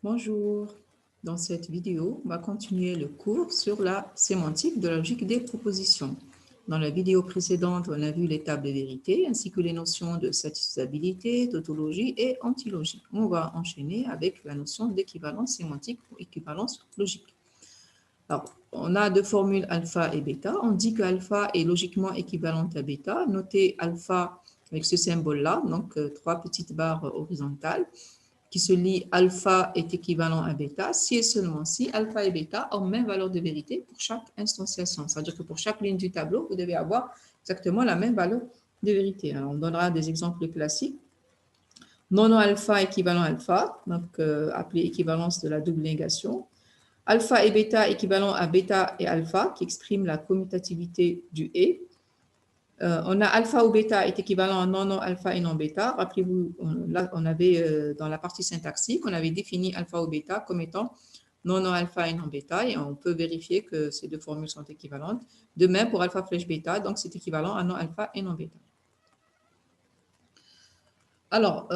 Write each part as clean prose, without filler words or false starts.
Bonjour, dans cette vidéo, on va continuer le cours sur la sémantique de la logique des propositions. Dans la vidéo précédente, on a vu les tables de vérité ainsi que les notions de satisfaisabilité, tautologie et antilogie. On va enchaîner avec la notion d'équivalence sémantique ou équivalence logique. Alors, on a deux formules alpha et bêta. On dit que alpha est logiquement équivalente à bêta. Notez alpha avec ce symbole-là, donc trois petites barres horizontales qui se lit alpha est équivalent à bêta si et seulement si alpha et bêta ont même valeur de vérité pour chaque instantiation. C'est-à-dire que pour chaque ligne du tableau, vous devez avoir exactement la même valeur de vérité. Alors, on donnera des exemples classiques. Mono-alpha équivalent alpha, donc appelé équivalence de la double négation. Alpha et bêta équivalent à bêta et alpha, qui exprime la commutativité du et. On a alpha ou bêta est équivalent à non alpha et non bêta. Rappelez-vous, là, on avait dans la partie syntaxique, on avait défini alpha ou bêta comme étant non alpha et non bêta, et on peut vérifier que ces deux formules sont équivalentes. De même pour alpha flèche bêta, donc c'est équivalent à non alpha et non bêta. Alors,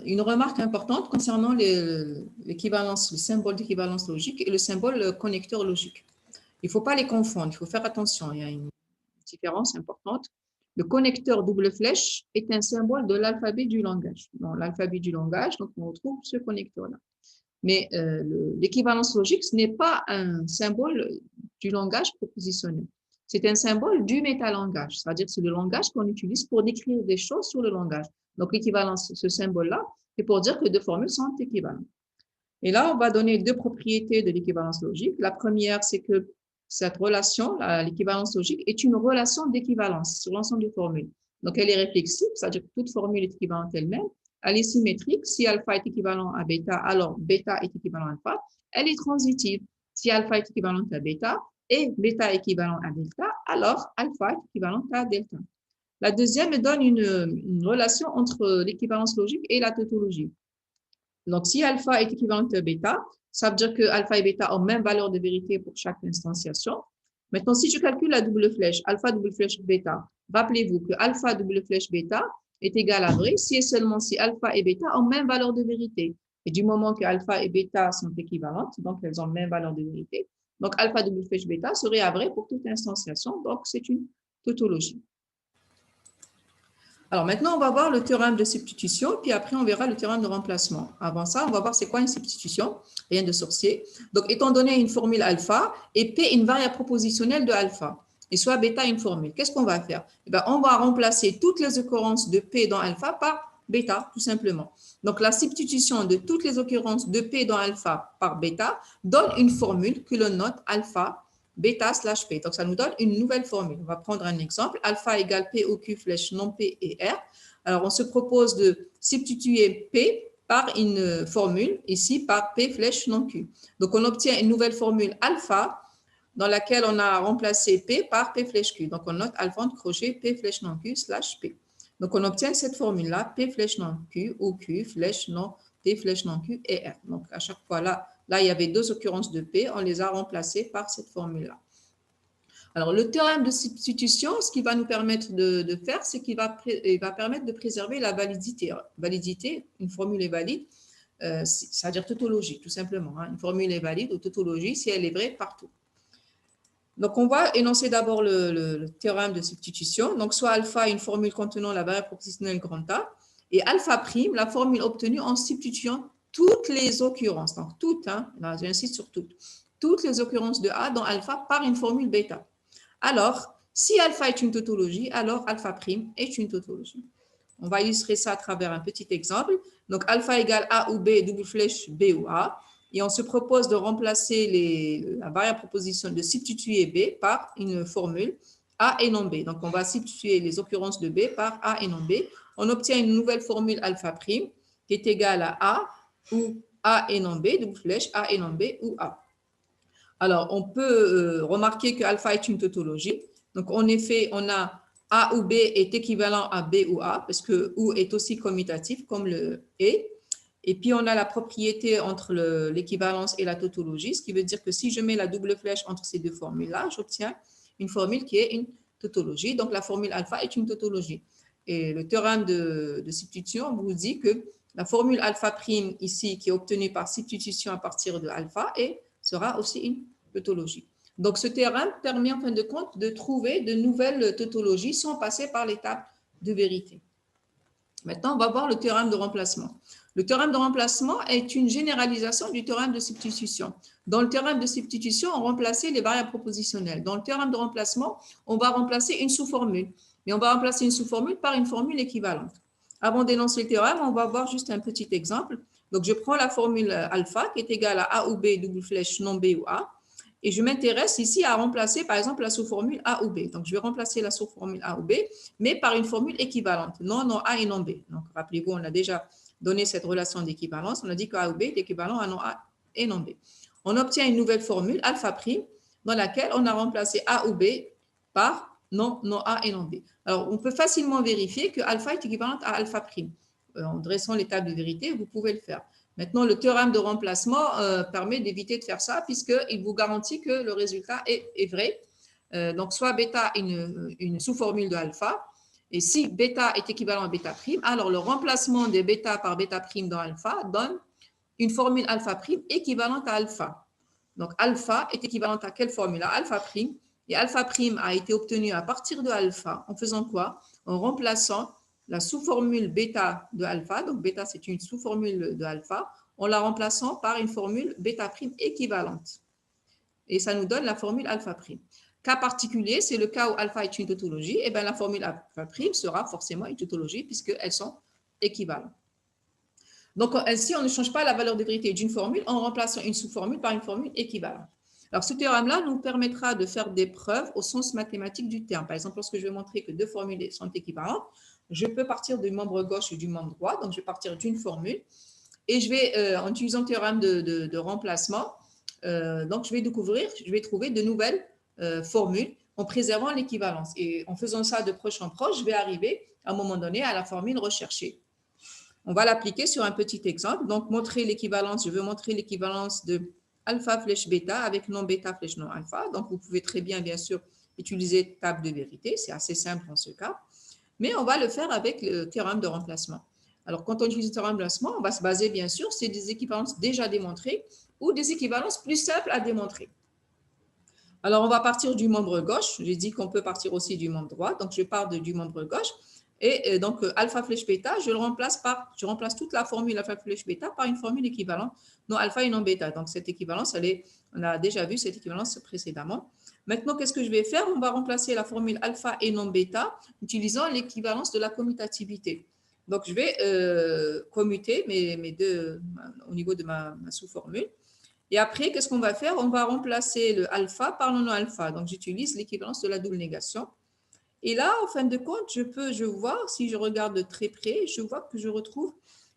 une remarque importante concernant l'équivalence, le symbole d'équivalence logique et le symbole connecteur logique. Il ne faut pas les confondre, il faut faire attention, il y a une différence importante. Le connecteur double flèche est un symbole de l'alphabet du langage. Dans l'alphabet du langage, donc on retrouve ce connecteur-là. Mais l'équivalence logique, ce n'est pas un symbole du langage propositionnel. C'est un symbole du métalangage, c'est-à-dire que c'est le langage qu'on utilise pour décrire des choses sur le langage. Donc l'équivalence, ce symbole-là, c'est pour dire que deux formules sont équivalentes. Et là, on va donner deux propriétés de l'équivalence logique. La première, c'est que cette relation, l'équivalence logique, est une relation d'équivalence sur l'ensemble des formules. Donc, elle est réflexive, c'est-à-dire que toute formule est équivalente elle-même. Elle est symétrique. Si alpha est équivalent à bêta, alors bêta est équivalent à alpha. Elle est transitive. Si alpha est équivalent à bêta et bêta est équivalent à delta, alors alpha est équivalent à delta. La deuxième donne une relation entre l'équivalence logique et la tautologie. Donc, si alpha est équivalent à bêta, ça veut dire que alpha et bêta ont même valeur de vérité pour chaque instantiation. Maintenant, si je calcule la double flèche, alpha double flèche bêta, rappelez-vous que alpha double flèche bêta est égal à vrai si et seulement si alpha et bêta ont même valeur de vérité. Et du moment que alpha et bêta sont équivalentes, donc elles ont même valeur de vérité, donc alpha double flèche bêta serait à vrai pour toute instantiation, donc c'est une tautologie. Alors maintenant, on va voir le théorème de substitution, puis après, on verra le théorème de remplacement. Avant ça, on va voir c'est quoi une substitution, rien de sorcier. Donc, étant donné une formule alpha et P une variable propositionnelle de alpha, et soit bêta une formule, qu'est-ce qu'on va faire? Eh bien, on va remplacer toutes les occurrences de P dans alpha par bêta, tout simplement. Donc, la substitution de toutes les occurrences de P dans alpha par bêta donne une formule que l'on note alpha bêta slash P. Donc, ça nous donne une nouvelle formule. On va prendre un exemple. Alpha égale P au Q flèche non P et R. Alors, on se propose de substituer P par une formule, ici par P flèche non Q. Donc, on obtient une nouvelle formule alpha dans laquelle on a remplacé P par P flèche Q. Donc, on note alpha entre crochet P flèche non Q slash P. Donc, on obtient cette formule-là, P flèche non Q ou Q flèche non P flèche non Q et R. Donc, à chaque fois, là, il y avait deux occurrences de P, on les a remplacées par cette formule-là. Alors, le théorème de substitution, ce qu'il va nous permettre de faire, c'est qu'il va permettre de préserver la validité. Validité, une formule est valide, c'est-à-dire tautologie, tout simplement. Une formule est valide ou tautologie si elle est vraie partout. Donc, on va énoncer d'abord le théorème de substitution. Donc, soit alpha, une formule contenant la variable propositionnelle grand A, et alpha prime, la formule obtenue en substituant toutes les occurrences. Donc, toutes, là, j'insiste sur toutes les occurrences de A dans alpha par une formule bêta. Alors, si alpha est une tautologie, alors alpha prime est une tautologie. On va illustrer ça à travers un petit exemple. Donc, alpha égale A ou B, double flèche B ou A. Et on se propose de remplacer la variable proposition, de substituer B par une formule A et non B. Donc, on va substituer les occurrences de B par A et non B. On obtient une nouvelle formule alpha prime qui est égale à A ou A et non B, double flèche A et non B ou A. Alors, on peut remarquer que alpha est une tautologie. Donc, en effet, on a A ou B est équivalent à B ou A, parce que OU est aussi commutatif comme le et. Et puis, on a la propriété entre l'équivalence et la tautologie, ce qui veut dire que si je mets la double flèche entre ces deux formules-là, j'obtiens une formule qui est une tautologie. Donc, la formule alpha est une tautologie. Et le théorème de substitution vous dit que la formule alpha prime ici qui est obtenue par substitution à partir de alpha et sera aussi une tautologie. Donc, ce théorème permet en fin de compte de trouver de nouvelles tautologies sans passer par l'étape de vérité. Maintenant, on va voir le théorème de remplacement. Le théorème de remplacement est une généralisation du théorème de substitution. Dans le théorème de substitution, on remplaçait les variables propositionnelles. Dans le théorème de remplacement, on va remplacer une sous-formule. Mais on va remplacer une sous-formule par une formule équivalente. Avant d'énoncer le théorème, on va voir juste un petit exemple. Donc, je prends la formule alpha qui est égale à A ou B, double flèche, non B ou A. Et je m'intéresse ici à remplacer, par exemple, la sous-formule A ou B. Donc, je vais remplacer la sous-formule A ou B, mais par une formule équivalente, non A et non B. Donc, rappelez-vous, on a déjà donné cette relation d'équivalence. On a dit que A ou B est équivalent à non A et non B. On obtient une nouvelle formule, alpha prime, dans laquelle on a remplacé A ou B par non A et non B. Alors, on peut facilement vérifier que alpha est équivalente à alpha prime. En dressant l'étape de vérité, vous pouvez le faire. Maintenant, le théorème de remplacement permet d'éviter de faire ça puisqu'il vous garantit que le résultat est vrai. Donc, soit bêta une sous-formule de alpha, et si bêta est équivalent à bêta prime, alors le remplacement de bêta par bêta prime dans alpha donne une formule alpha prime équivalente à alpha. Donc, alpha est équivalente à quelle formule? À alpha prime. Et alpha prime a été obtenu à partir de alpha en faisant quoi? En remplaçant la sous-formule bêta de alpha, donc bêta c'est une sous-formule de alpha, en la remplaçant par une formule bêta prime équivalente. Et ça nous donne la formule alpha prime. Cas particulier, c'est le cas où alpha est une tautologie, et bien la formule alpha prime sera forcément une tautologie puisqu'elles sont équivalentes. Donc, ainsi, on ne change pas la valeur de vérité d'une formule en remplaçant une sous-formule par une formule équivalente. Alors, ce théorème-là nous permettra de faire des preuves au sens mathématique du terme. Par exemple, lorsque je vais montrer que deux formules sont équivalentes, je peux partir du membre gauche et du membre droit. Donc, je vais partir d'une formule et je vais, en utilisant le théorème de remplacement, donc je vais trouver de nouvelles formules en préservant l'équivalence. Et en faisant ça de proche en proche, je vais arriver à un moment donné à la formule recherchée. On va l'appliquer sur un petit exemple. Donc, montrer l'équivalence, je veux montrer l'équivalence de alpha flèche bêta avec non bêta flèche non alpha. Donc, vous pouvez très bien sûr, utiliser table de vérité. C'est assez simple dans ce cas. Mais on va le faire avec le théorème de remplacement. Alors, quand on utilise le théorème de remplacement, on va se baser, bien sûr, sur des équivalences déjà démontrées ou des équivalences plus simples à démontrer. Alors, on va partir du membre gauche. J'ai dit qu'on peut partir aussi du membre droit. Donc, je pars du membre gauche. Et donc, alpha flèche bêta, je remplace toute la formule alpha flèche bêta par une formule équivalente, non alpha et non bêta. Donc, cette équivalence, on a déjà vu cette équivalence précédemment. Maintenant, qu'est-ce que je vais faire? On va remplacer la formule alpha et non bêta utilisant l'équivalence de la commutativité. Donc, je vais commuter mes deux au niveau de ma sous-formule. Et après, qu'est-ce qu'on va faire? On va remplacer le alpha par le non alpha. Donc, j'utilise l'équivalence de la double négation. Et là, en fin de compte, je vois, si je regarde de très près, je vois que je retrouve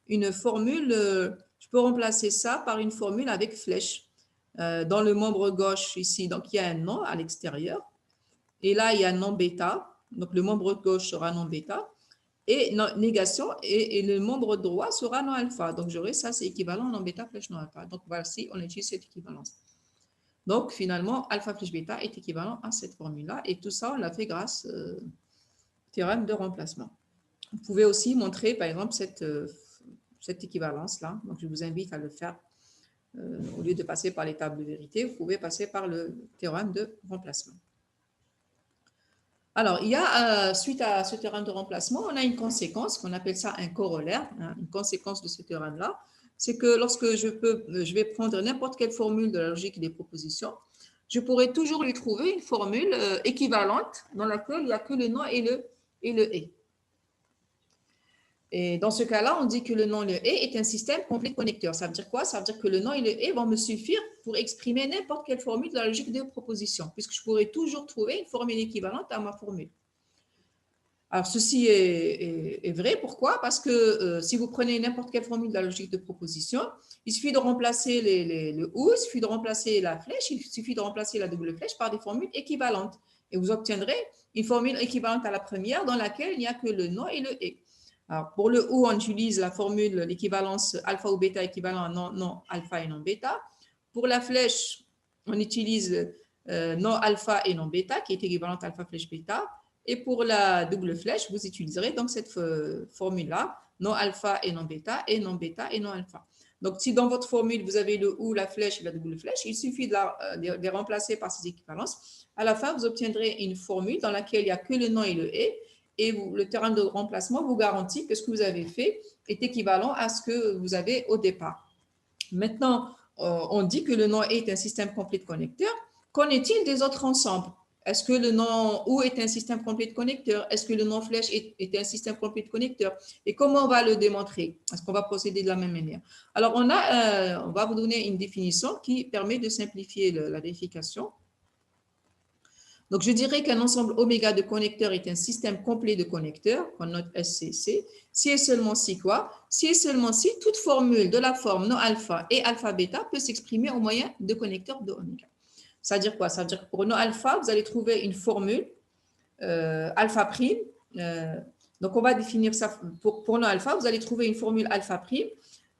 une formule, je peux remplacer ça par une formule avec flèche. Dans le membre gauche ici, donc il y a un non à l'extérieur. Et là, il y a non bêta. Donc le membre gauche sera non bêta. Et non, négation, et le membre droit sera non alpha. Donc j'aurai ça, c'est équivalent non bêta flèche non alpha. Donc voici, on utilise cette équivalence. Donc, finalement, alpha flèche bêta est équivalent à cette formule-là. Et tout ça, on l'a fait grâce au théorème de remplacement. Vous pouvez aussi montrer, par exemple, cette équivalence-là. Donc, je vous invite à le faire. Au lieu de passer par l'étape de vérité, vous pouvez passer par le théorème de remplacement. Alors, suite à ce théorème de remplacement, on a une conséquence, qu'on appelle ça un corollaire, hein, une conséquence de ce théorème-là. C'est que lorsque je vais prendre n'importe quelle formule de la logique des propositions, je pourrai toujours lui trouver une formule équivalente dans laquelle il n'y a que le non et le et. Et dans ce cas-là, on dit que le non et le et est un système complet connecteur. Ça veut dire quoi? Ça veut dire que le non et le et vont me suffire pour exprimer n'importe quelle formule de la logique des propositions, puisque je pourrai toujours trouver une formule équivalente à ma formule. Alors, ceci est vrai. Pourquoi? Parce que si vous prenez n'importe quelle formule de la logique de proposition, il suffit de remplacer le ou, il suffit de remplacer la flèche, il suffit de remplacer la double flèche par des formules équivalentes. Et vous obtiendrez une formule équivalente à la première dans laquelle il n'y a que le non et le et. Alors, pour le ou, on utilise la formule, l'équivalence alpha ou bêta équivalent à non alpha et non bêta. Pour la flèche, on utilise non alpha et non bêta, qui est équivalente à alpha flèche bêta. Et pour la double flèche, vous utiliserez donc cette formule-là non alpha et non bêta, et non bêta et non alpha. Donc, si dans votre formule, vous avez le ou, la flèche et la double flèche, il suffit de les remplacer par ces équivalences. À la fin, vous obtiendrez une formule dans laquelle il n'y a que le non et le et le théorème de remplacement vous garantit que ce que vous avez fait est équivalent à ce que vous avez au départ. Maintenant, on dit que le nom est un système complet de connecteurs. Qu'en est-il des autres ensembles? Est-ce que le nom ou est un système complet de connecteurs? Est-ce que le nom flèche est un système complet de connecteurs? Et comment on va le démontrer? Est-ce qu'on va procéder de la même manière? Alors, on va vous donner une définition qui permet de simplifier la vérification. Donc, je dirais qu'un ensemble oméga de connecteurs est un système complet de connecteurs, qu'on note SCC, si et seulement si quoi? Si et seulement si toute formule de la forme non alpha et alpha bêta peut s'exprimer au moyen de connecteurs de oméga. Ça veut dire quoi? Ça veut dire que pour non alpha, vous allez trouver une formule alpha prime. Donc, on va définir ça pour non alpha, vous allez trouver une formule alpha prime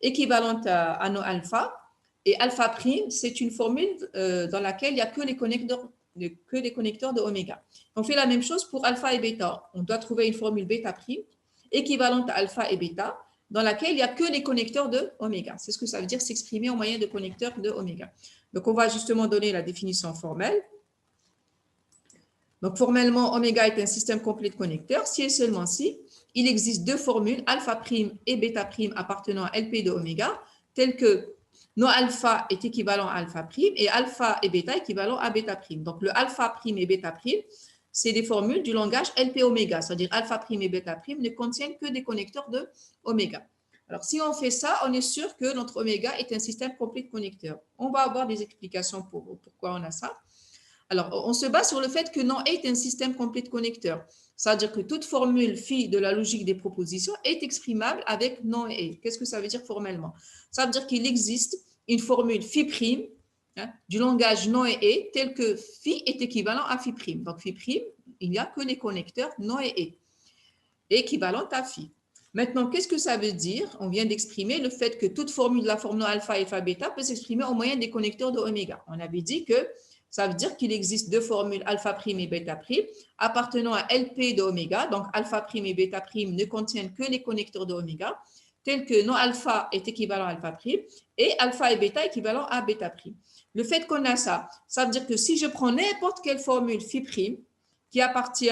équivalente à non alpha. Et alpha prime, c'est une formule dans laquelle il n'y a que les connecteurs de oméga. On fait la même chose pour alpha et bêta. On doit trouver une formule bêta prime équivalente à alpha et bêta dans laquelle il n'y a que les connecteurs de oméga. C'est ce que ça veut dire s'exprimer au moyen de connecteurs de oméga. Donc, on va justement donner la définition formelle. Donc, formellement, oméga est un système complet de connecteurs si et seulement si il existe deux formules, alpha prime et bêta prime appartenant à LP de oméga, telles que non alpha est équivalent à alpha prime et alpha et bêta équivalent à bêta prime. Donc, le alpha prime et bêta prime, c'est des formules du langage LP oméga, c'est-à-dire alpha prime et bêta prime ne contiennent que des connecteurs de oméga. Alors, si on fait ça, on est sûr que notre oméga est un système complet de connecteurs. On va avoir des explications pour pourquoi on a ça. Alors, on se base sur le fait que non est un système complet de connecteurs. C'est-à-dire que toute formule phi de la logique des propositions est exprimable avec non et. Qu'est-ce que ça veut dire formellement? Ça veut dire qu'il existe une formule phi prime du langage non et tel que phi est équivalent à phi prime. Donc, phi prime, il n'y a que les connecteurs non et équivalente à phi. Maintenant, qu'est-ce que ça veut dire? On vient d'exprimer le fait que toute formule de la forme non alpha et alpha bêta peut s'exprimer au moyen des connecteurs de oméga. On avait dit que ça veut dire qu'il existe deux formules alpha prime et bêta prime appartenant à LP de oméga. Donc, alpha prime et bêta prime ne contiennent que les connecteurs de oméga, tels que non alpha est équivalent à alpha prime et alpha et bêta équivalent à bêta prime. Le fait qu'on a ça, ça veut dire que si je prends n'importe quelle formule phi prime qui appartient,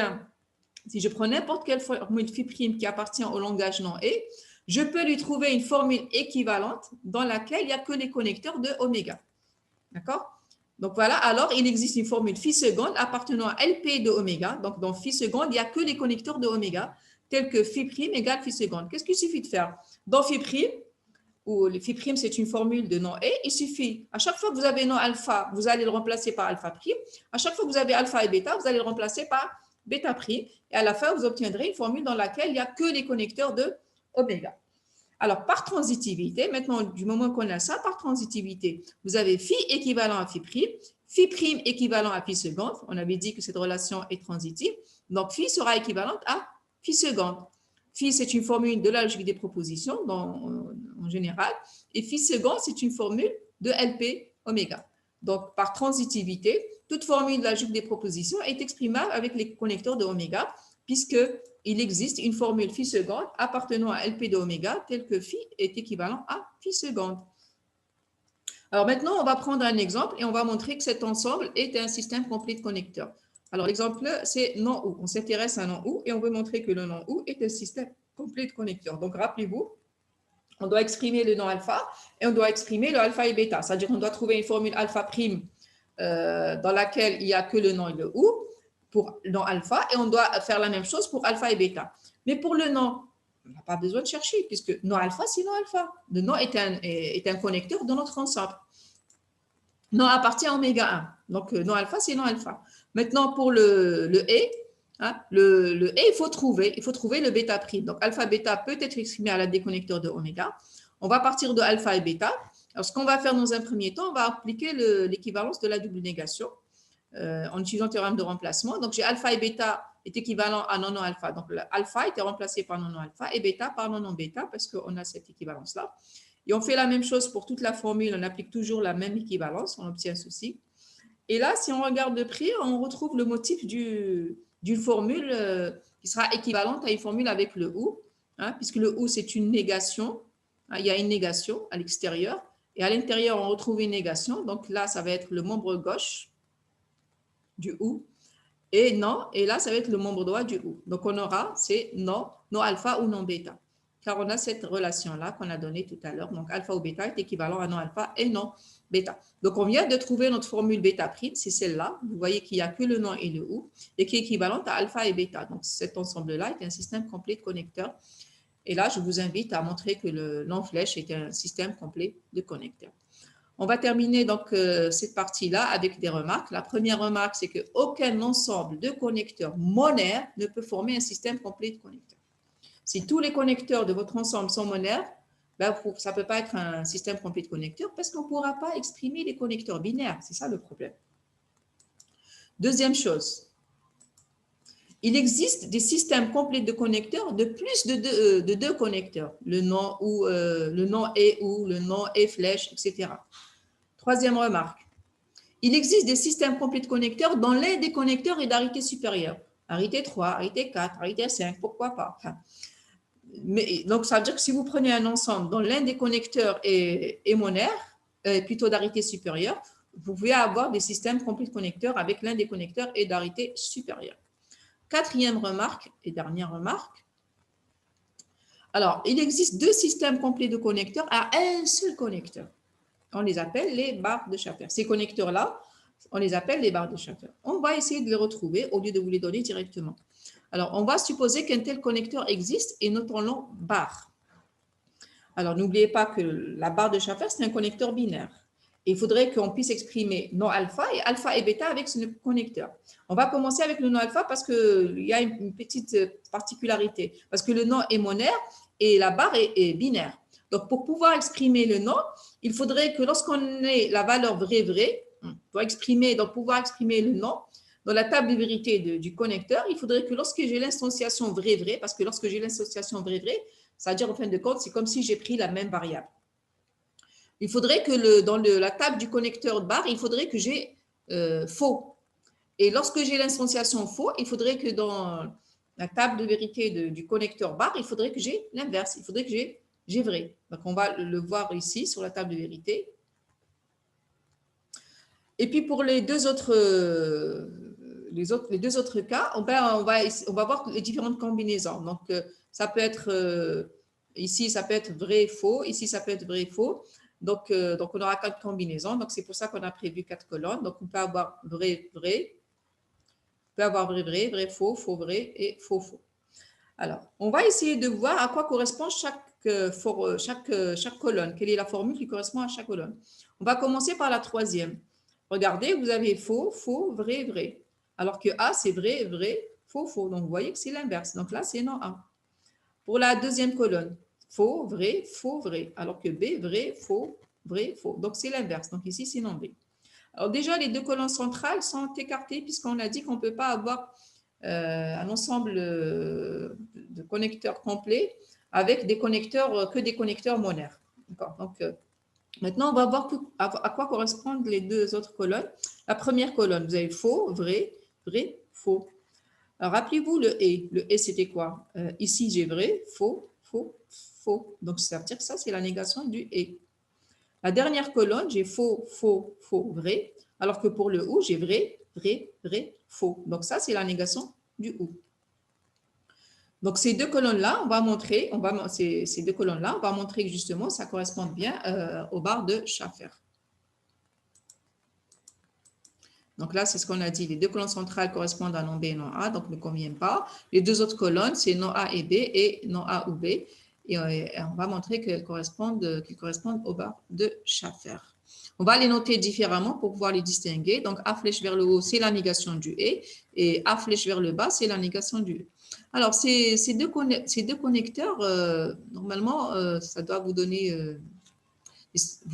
si je prends n'importe quelle formule phi prime qui appartient au langage non et, je peux lui trouver une formule équivalente dans laquelle il n'y a que les connecteurs de oméga. D'accord? Donc voilà, alors il existe une formule phi seconde appartenant à LP de oméga. Donc dans phi seconde, il n'y a que les connecteurs de oméga, tels que phi prime égale phi seconde. Qu'est-ce qu'il suffit de faire? Dans phi prime, où le phi prime c'est une formule de non et, il suffit, à chaque fois que vous avez non alpha, vous allez le remplacer par alpha prime. À chaque fois que vous avez alpha et bêta, vous allez le remplacer par bêta prime. Et à la fin, vous obtiendrez une formule dans laquelle il n'y a que les connecteurs de oméga. Alors, par transitivité, maintenant, du moment qu'on a ça, par transitivité, vous avez phi équivalent à phi prime équivalent à phi seconde. On avait dit que cette relation est transitive. Donc, phi sera équivalente à phi seconde. Phi, c'est une formule de la logique des propositions en général. Et phi seconde, c'est une formule de LP oméga. Donc, par transitivité, toute formule de la logique des propositions est exprimable avec les connecteurs de oméga, puisqu'il existe une formule phi seconde appartenant à LP de oméga, telle que phi est équivalent à phi seconde. Alors maintenant, on va prendre un exemple et on va montrer que cet ensemble est un système complet de connecteurs. Alors l'exemple, c'est non ou. On s'intéresse à non ou et on veut montrer que le non ou est un système complet de connecteurs. Donc rappelez-vous, on doit exprimer le non alpha et on doit exprimer le alpha et bêta. C'est-à-dire qu'on doit trouver une formule alpha prime dans laquelle il n'y a que le non et le ou pour non alpha, et on doit faire la même chose pour alpha et bêta. Mais pour le non, on n'a pas besoin de chercher, puisque non alpha, c'est non alpha. Le non est un connecteur dans notre ensemble. Non appartient à oméga 1. Donc, non alpha, c'est non alpha. Maintenant, pour le et, le et, il faut trouver le bêta prime. Donc, alpha bêta peut être exprimé à l'aide des connecteurs de oméga. On va partir de alpha et bêta. Alors, ce qu'on va faire dans un premier temps, on va appliquer l'équivalence de la double négation en utilisant le théorème de remplacement. Donc, j'ai alpha et bêta est équivalent à non alpha. Donc, alpha était remplacé par non alpha et bêta par non bêta parce qu'on a cette équivalence-là. Et on fait la même chose pour toute la formule. On applique toujours la même équivalence. On obtient ceci. Et là, si on regarde de près, on retrouve le motif d'une formule qui sera équivalente à une formule avec le ou. hein, puisque le ou, c'est une négation. Hein, il y a une négation à l'extérieur. Et à l'intérieur, on retrouve une négation. Donc là, ça va être le membre gauche du ou. Et non, et là, ça va être le membre droit du ou. Donc, on aura, c'est non, non alpha ou non bêta. Car on a cette relation-là qu'on a donnée tout à l'heure. Donc, alpha ou bêta est équivalent à non alpha et non bêta. Donc, on vient de trouver notre formule bêta prime, c'est celle-là. Vous voyez qu'il n'y a que le non et le ou, et qui est équivalente à alpha et bêta. Donc, cet ensemble-là est un système complet de connecteurs. Et là, je vous invite à montrer que le non-flèche est un système complet de connecteurs. On va terminer donc cette partie-là avec des remarques. La première remarque, c'est qu'aucun ensemble de connecteurs monaires ne peut former un système complet de connecteurs. Si tous les connecteurs de votre ensemble sont monaires, ben, ça ne peut pas être un système complet de connecteurs parce qu'on ne pourra pas exprimer les connecteurs binaires. C'est ça le problème. Deuxième chose, il existe des systèmes complets de connecteurs de plus de deux connecteurs, le non ou le non et ou, le non et flèche, etc. Troisième remarque, il existe des systèmes complets de connecteurs dont l'un des connecteurs est d'arité supérieure. Arité 3, arité 4, arité 5, pourquoi pas. Enfin, mais, donc, ça veut dire que si vous prenez un ensemble dont l'un des connecteurs est monaire, plutôt d'arité supérieure, vous pouvez avoir des systèmes complets de connecteurs avec l'un des connecteurs est d'arité supérieure. Quatrième remarque et dernière remarque. Alors, il existe deux systèmes complets de connecteurs à un seul connecteur. On les appelle les barres de Schaffer. Ces connecteurs-là, on les appelle les barres de Schaffer. On va essayer de les retrouver au lieu de vous les donner directement. Alors, on va supposer qu'un tel connecteur existe et notons-le barre. Alors, n'oubliez pas que la barre de Schaffer, c'est un connecteur binaire. Il faudrait qu'on puisse exprimer non alpha et bêta avec ce connecteur. On va commencer avec le non alpha parce qu'il y a une petite particularité. Parce que le non est monaire et la barre est binaire. Donc, pour pouvoir exprimer le non, il faudrait que lorsqu'on ait la valeur vraie, pour pouvoir exprimer le non, dans la table de vérité du connecteur, il faudrait que lorsque j'ai l'instanciation vraie, parce que lorsque j'ai l'instanciation vraie, c'est-à-dire en fin de compte, c'est comme si j'ai pris la même variable. Il faudrait que dans la table du connecteur de barre, il faudrait que j'ai faux. Et lorsque j'ai l'instanciation faux, il faudrait que dans la table de vérité du connecteur barre, il faudrait que j'ai l'inverse. Il faudrait que j'ai vrai. Donc, on va le voir ici sur la table de vérité. Et puis, pour les deux autres cas, on va voir les différentes combinaisons. Donc, ça peut être, ici, ça peut être vrai, faux. Ici, ça peut être vrai, faux. Donc, on aura 4 combinaisons. Donc, c'est pour ça qu'on a prévu 4 colonnes. Donc, on peut avoir vrai, vrai. On peut avoir vrai, vrai, vrai, faux, faux, vrai et faux, faux. Alors, on va essayer de voir à quoi correspond chaque colonne. Quelle est la formule qui correspond à chaque colonne. On va commencer par la troisième. Regardez, vous avez faux, faux, vrai, vrai. Alors que A, c'est vrai, vrai, faux, faux. Donc, vous voyez que c'est l'inverse. Donc là, c'est non A. Pour la deuxième colonne, faux, vrai, faux, vrai. Alors que B, vrai, faux, faux. Donc, c'est l'inverse. Donc, ici, c'est non B. Alors, déjà, les deux colonnes centrales sont écartées puisqu'on a dit qu'on ne peut pas avoir un ensemble de connecteurs complets avec que des connecteurs monaires. Donc, maintenant, on va voir à quoi correspondent les deux autres colonnes. La première colonne, vous avez faux, vrai, vrai, faux. Alors, rappelez-vous le et. Le et, c'était quoi? Ici, j'ai vrai, faux, faux, faux. Donc, ça veut dire que ça, c'est la négation du et. La dernière colonne, j'ai faux, faux, faux, vrai. Alors que pour le ou, j'ai vrai, vrai, vrai, faux. Donc, ça, c'est la négation du ou. Donc, ces deux colonnes-là, on va montrer que justement, ça correspond bien aux barres de Schaffer. Donc là, c'est ce qu'on a dit. Les deux colonnes centrales correspondent à non B et non A, donc ne conviennent pas. Les deux autres colonnes, c'est non A et B et non A ou B. Et on va montrer qu'ils correspondent aux barres de Schaffer. On va les noter différemment pour pouvoir les distinguer. Donc, A flèche vers le haut, c'est la négation du et A flèche vers le bas, c'est la négation du E. Alors, ces deux connecteurs, normalement, ça doit vous donner...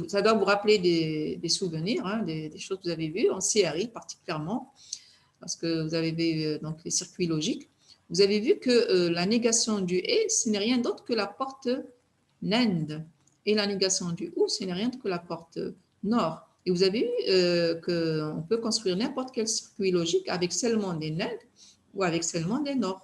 ça doit vous rappeler des souvenirs, hein, des choses que vous avez vues, en CRI particulièrement, parce que vous avez vu donc, les circuits logiques. Vous avez vu que la négation du « et », ce n'est rien d'autre que la porte NAND. Et la négation du « ou », ce n'est rien d'autre que la porte NOR. Et vous avez vu qu'on peut construire n'importe quel circuit logique avec seulement des NAND ou avec seulement des NOR.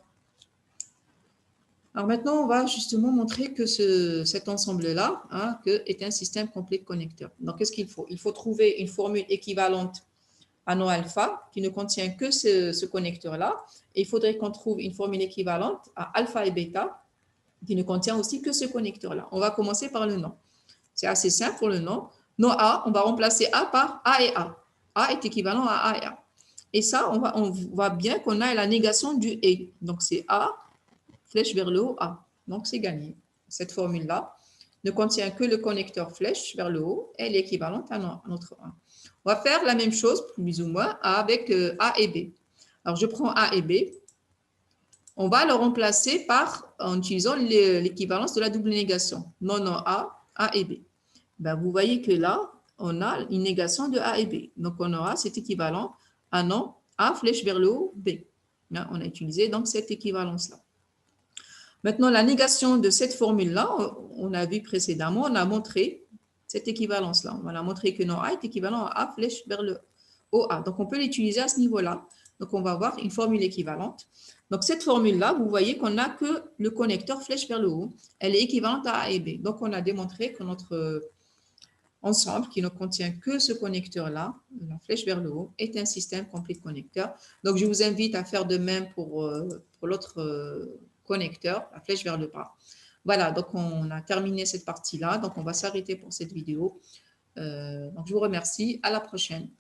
Alors maintenant, on va justement montrer que cet ensemble-là est un système complet de connecteurs. Donc, qu'est-ce qu'il faut? Il faut trouver une formule équivalente à nos alpha qui ne contient que ce connecteur-là. Et il faudrait qu'on trouve une formule équivalente à alpha et bêta qui ne contient aussi que ce connecteur-là. On va commencer par le nom. C'est assez simple pour le nom. Nos A, on va remplacer A par A et A. A est équivalent à A et A. Et ça, on voit bien qu'on a la négation du et. Donc, c'est A, flèche vers le haut, A. Donc, c'est gagné. Cette formule-là ne contient que le connecteur flèche vers le haut. Elle est équivalente à notre A. On va faire la même chose, plus ou moins, avec A et B. Alors, je prends A et B. On va le remplacer en utilisant l'équivalence de la double négation. Non, A, A et B. Ben, vous voyez que là, on a une négation de A et B. Donc, on aura cet équivalent à non, A flèche vers le haut, B. Là, on a utilisé donc cette équivalence-là. Maintenant, la négation de cette formule-là, on a vu précédemment, on a montré cette équivalence-là. On a montré que non A est équivalent à A flèche vers le haut A. Donc, on peut l'utiliser à ce niveau-là. Donc, on va avoir une formule équivalente. Donc, cette formule-là, vous voyez qu'on n'a que le connecteur flèche vers le haut. Elle est équivalente à A et B. Donc, on a démontré que notre ensemble, qui ne contient que ce connecteur-là, la flèche vers le haut, est un système complet de connecteurs. Donc, je vous invite à faire de même pour l'autre connecteur, la flèche vers le bas. Voilà, donc on a terminé cette partie-là. Donc, on va s'arrêter pour cette vidéo. Donc, je vous remercie. À la prochaine.